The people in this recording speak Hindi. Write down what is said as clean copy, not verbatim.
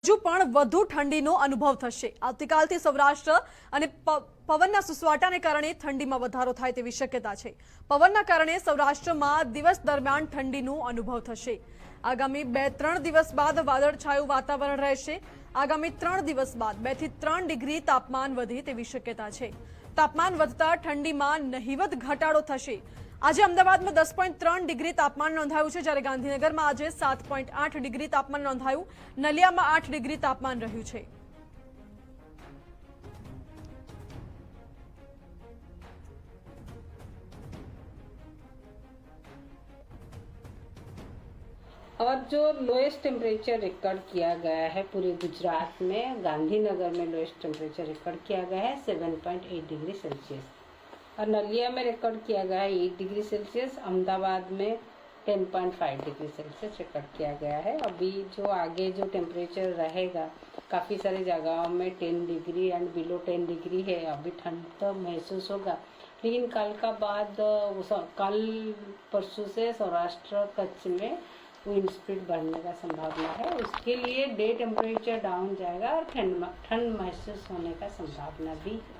હજુ પણ વધુ ઠંડીનો અનુભવ થશે। આવતીકાલથી સૌરાષ્ટ્ર અને પવનના સુસવાટાને કારણે ઠંડીમાં વધારો થાય તેવી શક્યતા છે। પવનના કારણે સૌરાષ્ટ્રમાં દિવસ દરમિયાન ઠંડીનો અનુભવ થશે। આગામી 2-3 દિવસ બાદ વાદળછાયું વાતાવરણ રહેશે। આગામી 3 દિવસ બાદ 2 થી 3 ડિગ્રી તાપમાન વધે તેવી શક્યતા છે। તાપમાન વધતા ઠંડીમાં નહિવત ઘટાડો થશે। આજે અમદાવાદમાં 10.3 ડિગ્રી તાપમાન નોંધાયું છે, જ્યારે ગાંધીનગરમાં આજે 7.8 ડિગ્રી તાપમાન નોંધાયું। નલિયામાં 8 ડિગ્રી તાપમાન રહ્યું છે। और जो लोएस्ट टेम्परेचर रिकॉर्ड किया गया है पूरे गुजरात में, गांधीनगर में लोएस्ट टेम्परेचर रिकॉर्ड किया गया है 7.8 डिग्री सेल्सियस, और नलिया में रिकॉर्ड किया गया है 8 डिग्री सेल्सियस। अहमदाबाद में 10.5 डिग्री सेल्सियस रिकॉर्ड किया गया है। अभी जो आगे जो टेम्परेचर रहेगा, काफ़ी सारी जगहों में 10 डिग्री एंड बिलो 10 डिग्री है। अभी ठंड तो महसूस होगा, लेकिन कल का बाद कल परसों से सौराष्ट्र कच्छ में विंड स्पीड बढ़ने का संभावना है। उसके लिए डे टेम्परेचर डाउन जाएगा और ठंड महसूस होने का संभावना भी है।